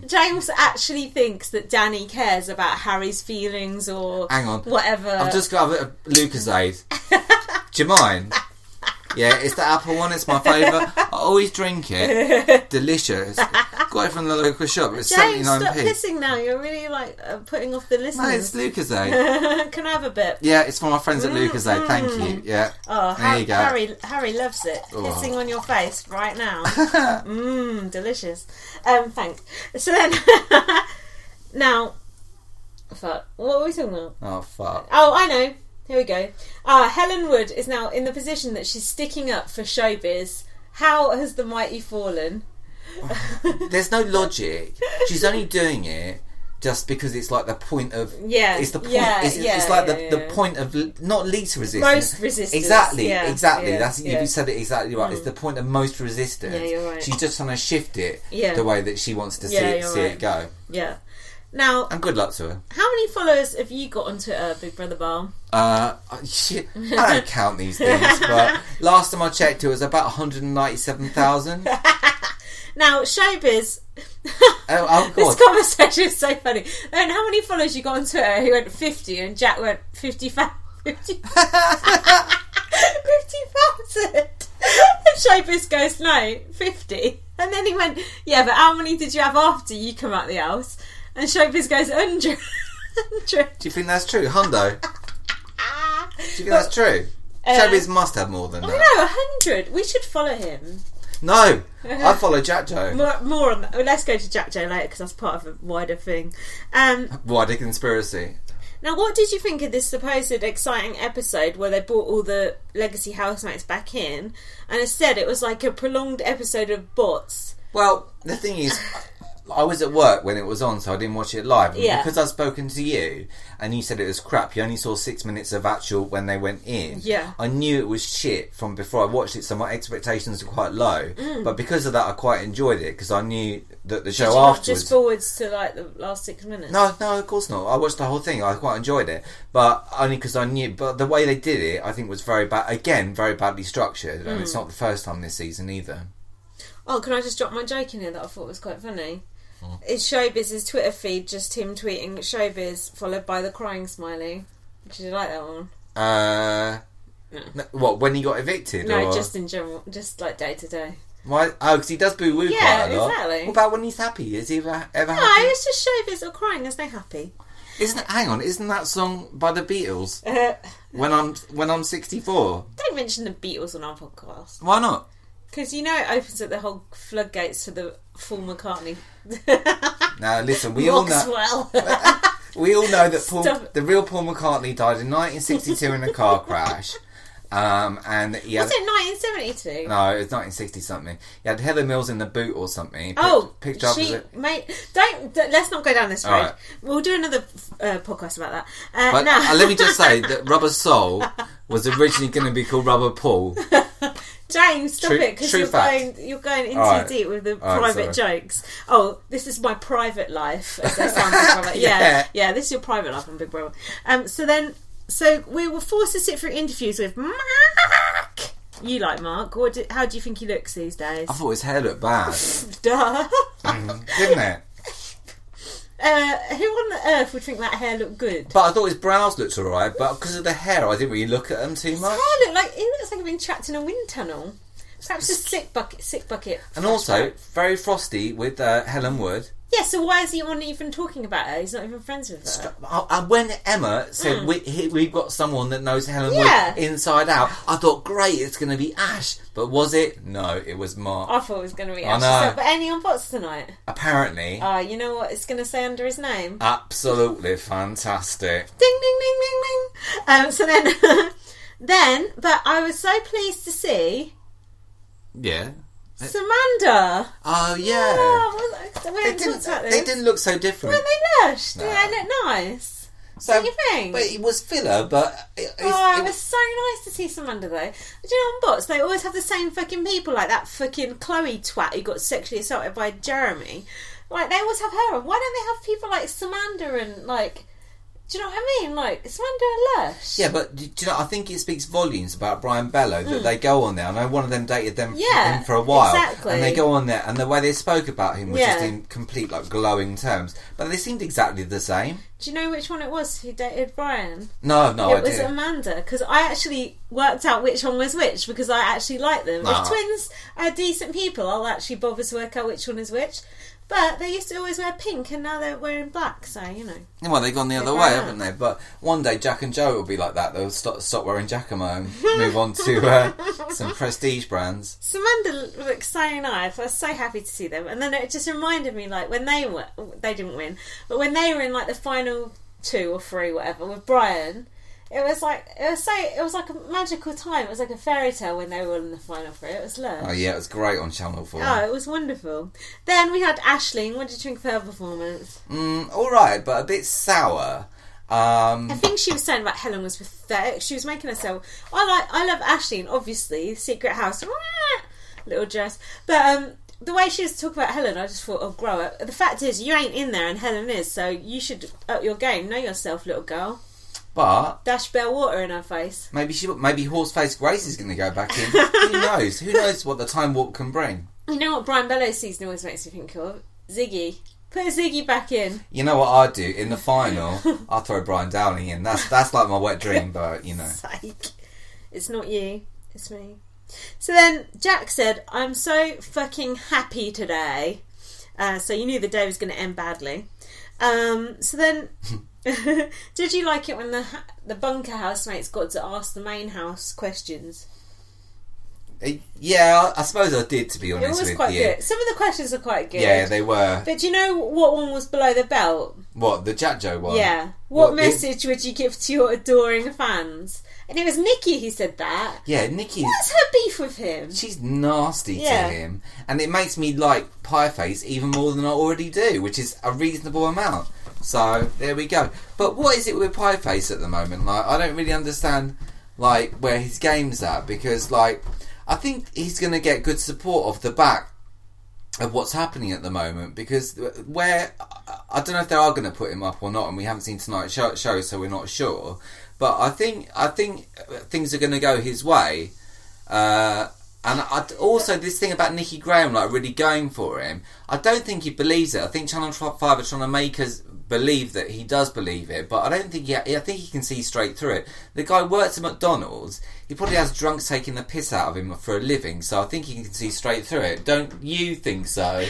James actually thinks that Danny cares about Harry's feelings or hang on, whatever. I've just got a Lucozade. Do you mind? Yeah, it's the apple one. It's my favourite. I always drink it. Delicious. Got it from the local shop. It's James, 79p. stop pissing now. You're really putting off the listeners. No, it's Lucozade. Can I have a bit? Yeah, it's for my friends at Lucozade. Thank you. Yeah. Oh, there you go. Harry loves it. Pissing on your face right now. Delicious. Thanks. So then, now, fuck. What were we talking about? Oh, fuck. Oh, I know. Here we go. Helen Wood is now in the position that she's sticking up for showbiz. How has the mighty fallen? There's no logic. She's only doing it just because it's like the point of... Yeah. It's the point... Yeah, it's like the point of... Not least resistance. Most resistance. Exactly. Yeah, exactly. yeah, That's yeah. You said it exactly right. It's the point of most resistance. Yeah, you're right. She's just trying to shift it the way that she wants to see it go. Yeah. Now... And good luck to her. How many followers have you got on Twitter, Big Brother Bar? Shit, I don't count these things, but last time I checked it was about 197,000. Now, showbiz... God. This conversation is so funny. Then how many followers you got on Twitter? He went 50 and Jack went 50,000. 50,000. And showbiz goes, no, 50. And then he went, yeah, but how many did you have after you come out the house? And showbiz goes 100. Do you think that's true? Hundo? Do you think that's true? Showbiz must have more than that. I know, 100. We should follow him. No, I follow Jack Joe. More on that. Let's go to Jack Joe later because that's part of a wider thing. Wider conspiracy. Now, what did you think of this supposed exciting episode where they brought all the legacy housemates back in, and instead it was like a prolonged episode of bots? Well, the thing is, I was at work when it was on, so I didn't watch it live. And because I've spoken to you, and you said it was crap, you only saw 6 minutes of actual when they went in. Yeah. I knew it was shit from before I watched it, so my expectations were quite low. But because of that, I quite enjoyed it, because I knew that the show Did you afterwards... not just forwards to like the last 6 minutes? No, of course not. I watched the whole thing. I quite enjoyed it, but only because I knew. But the way they did it, I think, was very bad. Again, very badly structured, and it's not the first time this season either. Oh, can I just drop my joke in here that I thought was quite funny? Is Showbiz's Twitter feed just him tweeting Showbiz followed by the crying smiley? Did you like that one? No. What, when he got evicted? No, or? just in general, just like day to day. Why? Oh, because he does boo-woo quite a lot. Exactly. What about when he's happy? Is he ever happy? No, it's just Showbiz or crying. There's no happy. Isn't that song by the Beatles? When I'm 64. Don't mention the Beatles on our podcast. Why not? Because you know it opens up the whole floodgates to the full McCartney. Now listen, we all know. We all know that the real Paul McCartney died in 1962 in a car crash. And he had, was it 1972? No, it was 1960 something. He had Heather Mills in the boot or something. Picked up mate, let's not go down this road. Right. We'll do another podcast about that. But let me just say that Rubber Soul was originally going to be called Rubber Paul. James, stop it, because you're going in too deep with the private jokes. Oh, this is my private life. As they sound private. Yeah, this is your private life on Big Brother. So we were forced to sit through interviews with Mark. You like Mark? How do you think he looks these days? I thought his hair looked bad. Duh. Didn't it? Who on earth would think that hair looked good? But I thought his brows looked alright, but because of the hair, I didn't really look at them too much. His hair looks like he's been trapped in a wind tunnel. Perhaps a sick bucket. And also, very frosty with Helen Wood. Yeah, so why is he not even talking about her? He's not even friends with her. And when Emma said we've got someone that knows Helen Wood inside out, I thought, great, it's going to be Ash. But was it? No, it was Mark. I thought it was going to be Ash. I know. But any on bots tonight? Apparently. You know what it's going to say under his name? Absolutely fantastic. Ding, ding, ding, ding, ding. So then, but I was so pleased to see... Yeah. Samantha. Oh yeah. They didn't look so different. Weren't they lush? No. They look nice. So, don't you think? But it was filler. But it was so nice to see Samantha though. Do you know on bots they always have the same fucking people, like that fucking Chloe twat who got sexually assaulted by Jeremy. Like they always have her. Why don't they have people like Samantha and like Do you know what I mean? Like, it's Amanda and Lush. Yeah, but do you know, I think it speaks volumes about Brian Bello that they go on there. I know one of them dated him for a while. Exactly. And they go on there, and the way they spoke about him was just in complete, like, glowing terms. But they seemed exactly the same. Do you know which one it was who dated Brian? No, it was Amanda, because I actually worked out which one was which, because I actually like them. If twins are decent people, I'll actually bother to work out which one is which. But they used to always wear pink, and now they're wearing black, so, you know. Well, they've gone the other way, haven't they? But one day, Jack and Joe will be like that. They'll stop wearing Giacomo and move on to some prestige brands. Samantha looks so nice. I was so happy to see them. And then it just reminded me, like, when they didn't win, but when they were in, like, the final 2 or 3, whatever, with Brian... It was like a magical time. It was like a fairy tale when they were all in the final 3. It was lovely. Oh yeah, it was great on Channel 4. Oh, it was wonderful. Then we had Aisling. What did you think of her performance? All right, but a bit sour. I think she was saying about Helen was pathetic. She was making herself. I love Aisling, obviously. Secret House, little dress, but the way she was talking about Helen, I just thought, oh, grow up. The fact is, you ain't in there, and Helen is, so you should up your game. Know yourself, little girl. But dash bare water in her face. Maybe Horseface Grace is going to go back in. Who knows? Who knows what the time warp can bring? You know what Brian Bellows season always makes me think of? Ziggy. Put Ziggy back in. You know what I'd do in the final? I'll throw Brian Downey in. That's like my wet dream, but you know. Sake. It's not you. It's me. So then Jack said, "I'm so fucking happy today." So you knew the day was going to end badly. So then. Did you like it when the bunker housemates got to ask the main house questions? Yeah, I suppose I did, to be honest with you. It was quite good. Some of the questions are quite good. Yeah, they were. But do you know what one was below the belt? What, the Jack Joe one? Yeah. What message would you give to your adoring fans? And it was Nikki who said that. Yeah, Nikki. What's her beef with him? She's nasty to him. And it makes me like Pieface even more than I already do, which is a reasonable amount. So, there we go. But what is it with Pieface at the moment? Like, I don't really understand, like, where his game's at. Because, like, I think he's going to get good support off the back of what's happening at the moment. Because I don't know if they are going to put him up or not. And we haven't seen tonight's show, so we're not sure. But I think things are going to go his way. And also this thing about Nicky Graham, like, really going for him. I don't think he believes it. I think Channel 5 are trying to make us believe that he does believe it, but I don't think I think he can see straight through it. The guy works at McDonald's. He probably has drunks taking the piss out of him for a living, so I think he can see straight through it. Don't you think so?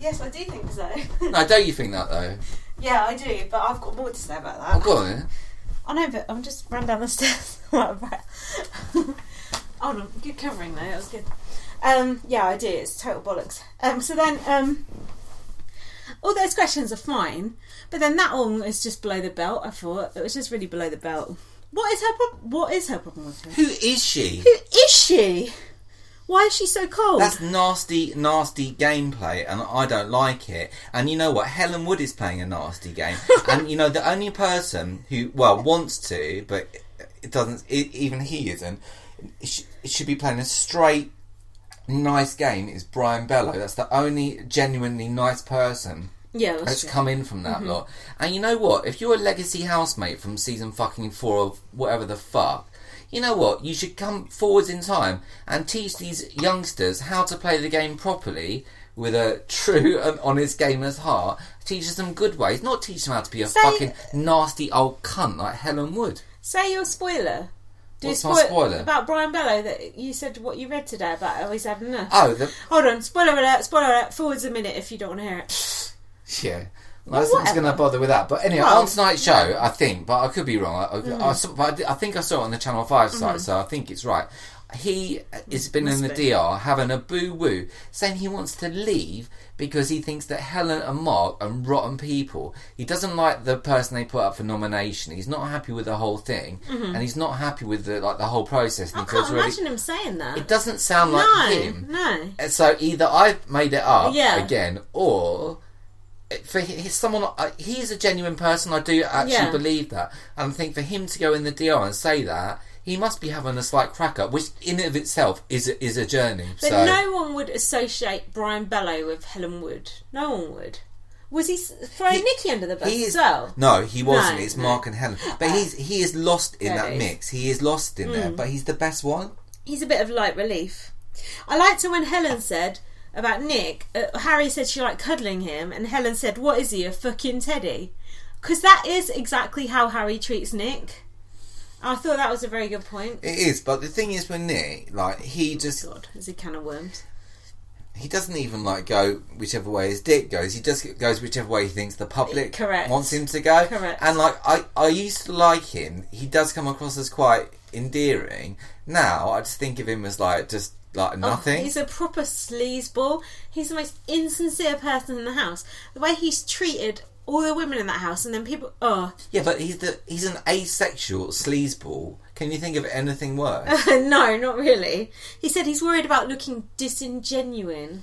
Yes, I do think so. No, don't you think that though? Yeah, I do, but I've got more to say about that. Oh, go on then. I know, but I'm just ran down the stairs. Hold on, good covering though, that was good. Yeah, I do, it's total bollocks. So then, all those questions are fine, but then that one is just below the belt, I thought. It was just really below the belt. What is her problem with him? Who is she? Who is she? Why is she so cold? That's nasty gameplay, and I don't like it. And you know what? Helen Wood is playing a nasty game. And you know, the only person who, wants to, but it doesn't, even he isn't, it should be playing a straight, nice game is Brian Bello. That's the only genuinely nice person that's come in from that lot. And you know what? If you're a legacy housemate from season fucking 4 of whatever the fuck, you know what? You should come forwards in time and teach these youngsters how to play the game properly with a true and honest gamer's heart. Teach them good ways, not teach them how to be a fucking nasty old cunt like Helen Wood. Say your spoiler. What's my spoiler? About Brian Bello, that you said what you read today about how he's had enough. Hold on, spoiler alert, forwards a minute if you don't want to hear it. Yeah. I was going to bother with that. But anyway, on tonight's show, I think, but I could be wrong, I think I saw it on the Channel 5 site, so I think it's right. He has been in the DR having a boo-woo, saying he wants to leave because he thinks that Helen and Mark are rotten people. He doesn't like the person they put up for nomination. He's not happy with the whole thing, and he's not happy with the whole process. And I can't imagine him saying that. It doesn't sound like him. No. So either I've made it up again, or for someone, he's a genuine person. I do actually believe that, and I think for him to go in the DR and say that, he must be having a slight crack up, which in and of itself is a journey. But no one would associate Brian Bello with Helen Wood. No one would. Was he throwing Nikki under the bus as well? No, he wasn't. It's Mark and Helen. But he is lost in that mix. He is lost in there, but he's the best one. He's a bit of light relief. I liked it when Helen said about Nick, Harry said she liked cuddling him, and Helen said, what is he, a fucking teddy? Because that is exactly how Harry treats Nick. I thought that was a very good point. It is, but the thing is with Nick, like, he just... God, is he can of worms? He doesn't even, like, go whichever way his dick goes. He just goes whichever way he thinks the public wants him to go. Correct. And, like, I used to like him. He does come across as quite endearing. Now, I just think of him as, like, just... like nothing. He's a proper sleazeball. He's the most insincere person in the house. The way he's treated all the women in that house, and then people. Yeah, but he's an asexual sleazeball. Can you think of anything worse? No, not really. He said he's worried about looking disingenuine.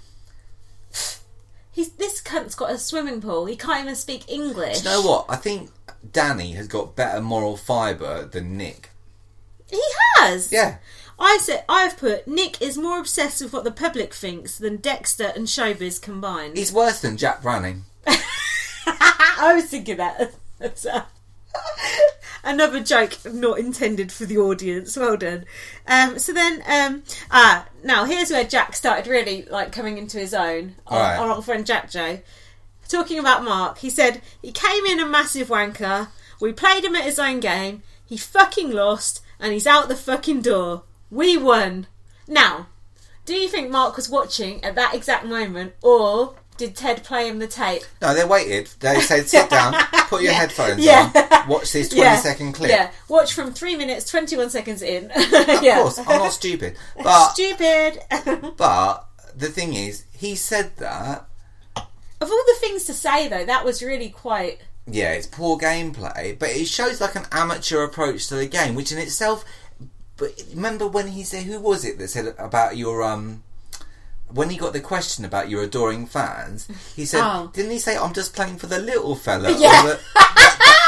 This cunt's got a swimming pool. He can't even speak English. Do you know what? I think Danny has got better moral fibre than Nick. He has. Yeah. I've put Nick is more obsessed with what the public thinks than Dexter and Showbiz combined. He's worse than Jack Branning. I was thinking that. Another joke not intended for the audience. Well done. Now here's where Jack started really like coming into his own on our friend Jack Joe. Talking about Mark, he said he came in a massive wanker. We played him at his own game. He fucking lost, and he's out the fucking door. We won. Now, do you think Mark was watching at that exact moment, or did Ted play him the tape? No, they waited. They said, sit down, put your headphones on, watch this 20-second clip. Yeah, watch from 3 minutes, 21 seconds in. Of course, I'm not stupid. But, stupid. But the thing is, he said that. Of all the things to say, though, that was really quite... Yeah, it's poor gameplay, but it shows like an amateur approach to the game, which in itself... But remember when he said, who was it that said about your when he got the question about your adoring fans, he said, didn't he say, I'm just playing for the little fella, or the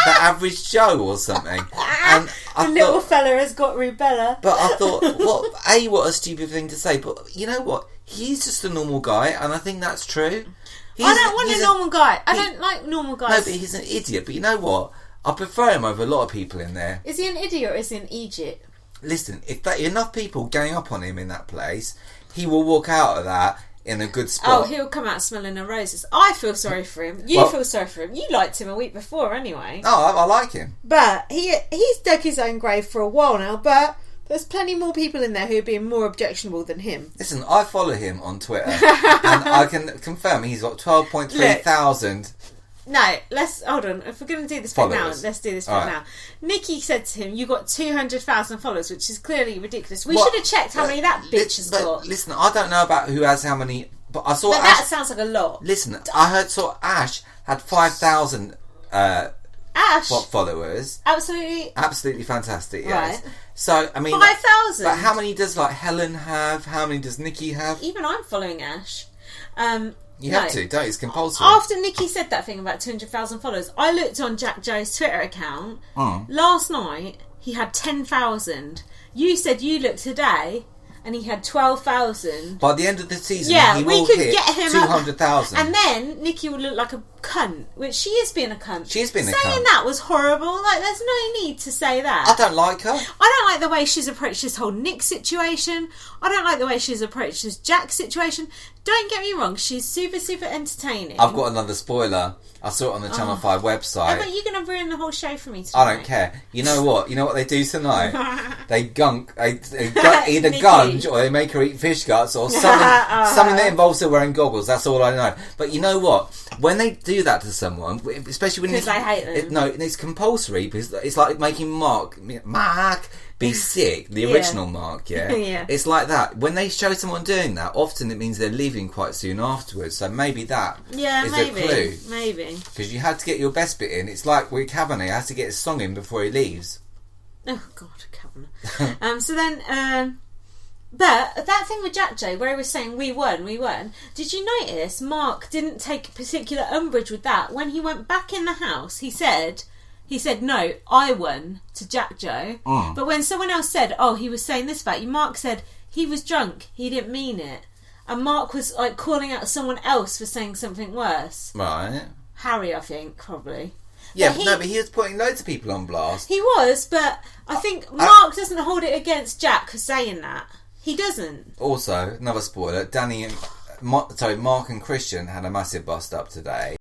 average Joe or something? And the little fella has got rubella. But I thought, what a stupid thing to say, but you know what, he's just a normal guy, and I think that's true. I don't want a normal guy. I don't like normal guys. No, but he's an idiot. But you know what, I prefer him over a lot of people in there. Is he an idiot or is he an Egypt? Listen, if enough people gang up on him in that place, he will walk out of that in a good spot. Oh, he'll come out smelling of roses. I feel sorry for him. You feel sorry for him. You liked him a week before anyway. Oh, I like him. But he's dug his own grave for a while now, but there's plenty more people in there who are being more objectionable than him. Listen, I follow him on Twitter, and I can confirm he's got 12.3 thousand... No, hold on. If we're going to do this bit now, let's do this bit now. Nikki said to him, you got 200,000 followers, which is clearly ridiculous. We should have checked how many that bitch has got. Listen, I don't know about who has how many, but I saw that sounds like a lot. Listen, I saw Ash had 5,000 followers. Absolutely fantastic, yes. Right. So, I mean... 5,000? But how many does, like, Helen have? How many does Nikki have? Even I'm following Ash. You have to, don't you? It's compulsory. After Nikki said that thing about 200,000 followers, I looked on Jack Joe's Twitter account. Last night, he had 10,000. You said you looked today, and he had 12,000. By the end of the season, he will hit 200,000. And then Nikki would look like a cunt, which she is being a cunt. She is being a cunt. Saying that was horrible. Like, there's no need to say that. I don't like her. I don't like the way she's approached this whole Nick situation. I don't like the way she's approached this Jack situation. Don't get me wrong, she's super, super entertaining. I've got another spoiler. I saw it on the Channel 5 website. But you're going to ruin the whole show for me tonight. I don't care. You know what? You know what they do tonight? They either gunge or they make her eat fish guts or something that involves her wearing goggles. That's all I know. But you know what? When they do that to someone, especially when... Because I hate them. It's compulsory because it's like making Mark be sick, the original Mark, yeah. It's like that. When they show someone doing that, often it means they're leaving quite soon afterwards. So maybe that is a clue. Maybe. Because you had to get your best bit in. It's like with Kavanagh, has to get his song in before he leaves. Oh, God, Kavanagh. So then... But that thing with Jack Joe, where he was saying we won, did you notice Mark didn't take particular umbrage with that? When he went back in the house, he said, no, I won to Jack Joe. But when someone else said, he was saying this about you, Mark said he was drunk, he didn't mean it. And Mark was like calling out someone else for saying something worse. Right. Harry, I think, probably. Yeah, but he was putting loads of people on blast. He was, but I think Mark doesn't hold it against Jack for saying that. He doesn't. Also, another spoiler, Mark and Christian had a massive bust up today.